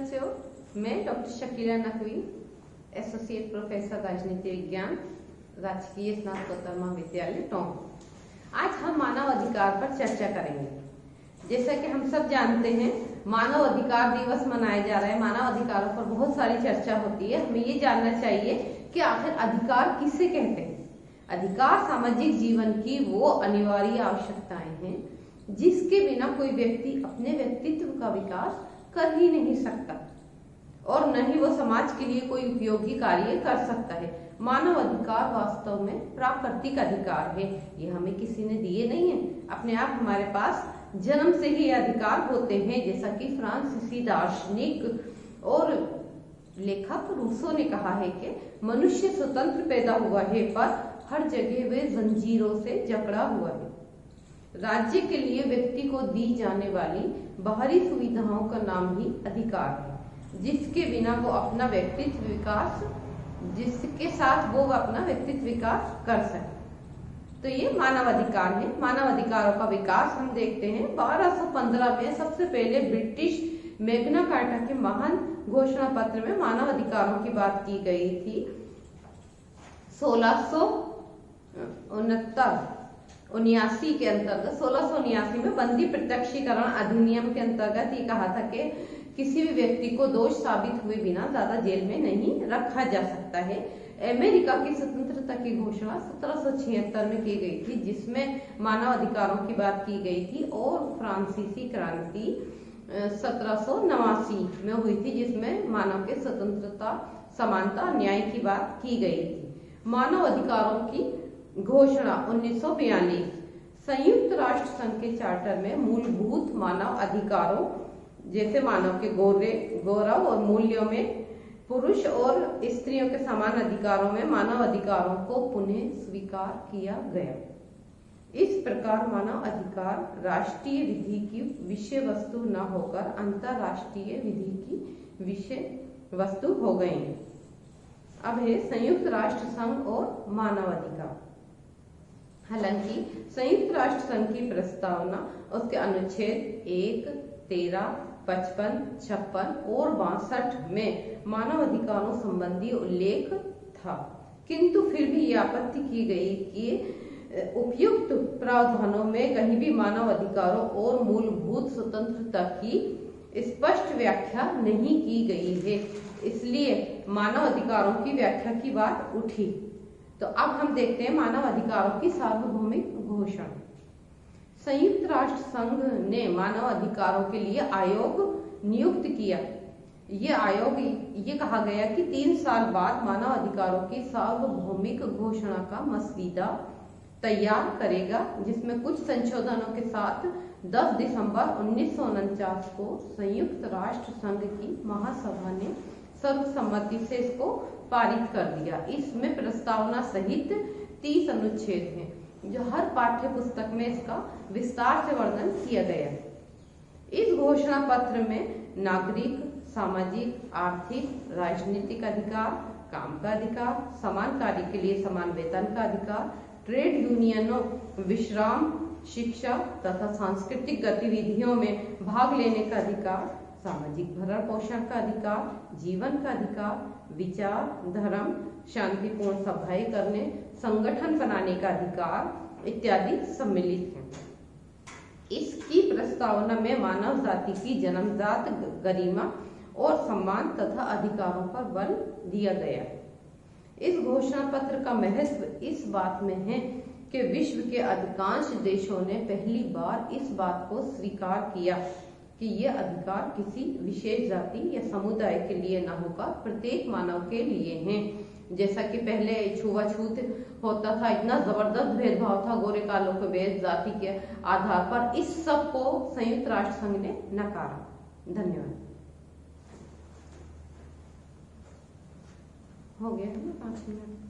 बच्चों, मैं doctor Shakila Naqvi, associate professor राजनीति विज्ञान, राजकीय स्नातकोत्तर महाविद्यालय टोंक। आज हम मानव अधिकार पर चर्चा करेंगे। जैसा कि हम सब जानते हैं, मानव अधिकार दिवस मनाया जा रहा है। मानव अधिकारों पर बहुत सारी चर्चा होती है। हमें ये जानना चाहिए कि आखिर अधिकार किसे कहते हैं। अधिकार सामाजिक जीवन की वो अनिवार्य आवश्यकताएं हैं जिसके बिना कोई व्यक्ति अपने व्यक्तित्व का विकास कर ही नहीं सकता और न ही वो समाज के लिए कोई उपयोगी कार्य कर सकता है। मानव अधिकार वास्तव में प्राकृतिक अधिकार है। ये हमें किसी ने दिए नहीं है, अपने आप हमारे पास जन्म से ही ये अधिकार होते हैं। जैसा कि फ्रांसीसी दार्शनिक और लेखक रूसो ने कहा है कि मनुष्य स्वतंत्र पैदा हुआ है पर हर जगह वे जंजीरों से जकड़ा हुआ है। राज्य के लिए व्यक्ति को दी जाने वाली बाहरी सुविधाओं का नाम ही अधिकार है, जिसके बिना वो अपना व्यक्तित्व विकास कर सके। तो ये मानव अधिकार है। मानव अधिकारों का विकास हम देखते हैं 1215 में सबसे पहले ब्रिटिश मैग्ना कार्टा के महान घोषणा पत्र में मानव अधिकारों की बात की गई थी। 1679 के अंतर्गत 1679 में बंदी प्रत्यक्षीकरण अधिनियम के अंतर्गत ये कहा था कि किसी भी व्यक्ति को दोष साबित हुए बिना ज्यादा जेल में नहीं रखा जा सकता है। अमेरिका की स्वतंत्रता की घोषणा 1776 में की गई थी, जिसमें मानव अधिकारों की बात की गई थी, और फ्रांसीसी क्रांति 1789 में हुई थी, जिसमें मानव के स्वतंत्रता, समानता, न्याय की बात की गई थी। मानव अधिकारों की घोषणा 1942 संयुक्त राष्ट्र संघ के चार्टर में मूलभूत मानव अधिकारों जैसे मानव के गौरव और मूल्यों में, पुरुष और स्त्रियों के समान अधिकारों में मानव अधिकारों को पुनः स्वीकार किया गया। इस प्रकार मानव अधिकार राष्ट्रीय विधि की विषय वस्तु न होकर अंतरराष्ट्रीय विधि की विषय वस्तु हो गए। अब है संयुक्त राष्ट्र संघ और मानव अधिकार। हालांकि संयुक्त राष्ट्र संघ की प्रस्तावना उसके अनुच्छेद 1, 13, 55, 56 और 62 में मानव अधिकारों संबंधी उल्लेख था, किंतु फिर भी ये आपत्ति की गई कि उपयुक्त प्रावधानों में कहीं भी मानव अधिकारों और मूलभूत स्वतंत्रता की स्पष्ट व्याख्या नहीं की गई है। इसलिए मानव अधिकारों की व्याख्या की बात उठी। तो अब हम देखते हैं मानव अधिकारों की सार्वभौमिक घोषणा। संयुक्त राष्ट्र संघ ने मानव अधिकारों के लिए आयोग नियुक्त किया। ये आयोग, ये कहा गया कि 3 साल बाद मानव अधिकारों की सार्वभौमिक घोषणा का मसवीदा तैयार करेगा, जिसमें कुछ संशोधनों के साथ 10 दिसंबर 1949 को संयुक्त राष्ट्र संघ की महासभा ने सर्वसम्मति से इसको पारित कर दिया। इसमें प्रस्तावना सहित 30 अनुच्छेद हैं, जो हर पाठ्य पुस्तक में इसका विस्तार से वर्णन किया गया है। इस घोषणा पत्र में नागरिक, सामाजिक, आर्थिक, राजनीतिक अधिकार, काम का अधिकार, समान कार्य के लिए समान वेतन का अधिकार, ट्रेड यूनियनों, विश्राम, शिक्षा तथा सांस्कृतिक गतिविधियों में भाग लेने का अधिकार, सामाजिक भरण पोषण का अधिकार, जीवन का अधिकार, विचार, धर्म, शांतिपूर्ण सभाएं करने, संगठन बनाने का अधिकार इत्यादि सम्मिलित हैं। इसकी प्रस्तावना में मानव जाति की जन्मजात गरिमा और सम्मान तथा अधिकारों पर बल दिया गया है। इस घोषणा पत्र का महत्व इस बात में है कि विश्व के अधिकांश देशों ने पहली बार इस बात को स्वीकार किया कि ये अधिकार किसी विशेष जाति या समुदाय के लिए न होकर प्रत्येक मानव के लिए हैं। जैसा कि पहले छुआछूत होता था, इतना जबरदस्त भेदभाव था गोरे कालों के बीच जाति के आधार पर, इस सब को संयुक्त राष्ट्र संघ ने नकारा। धन्यवाद। हो गया है ना 5 मिनट।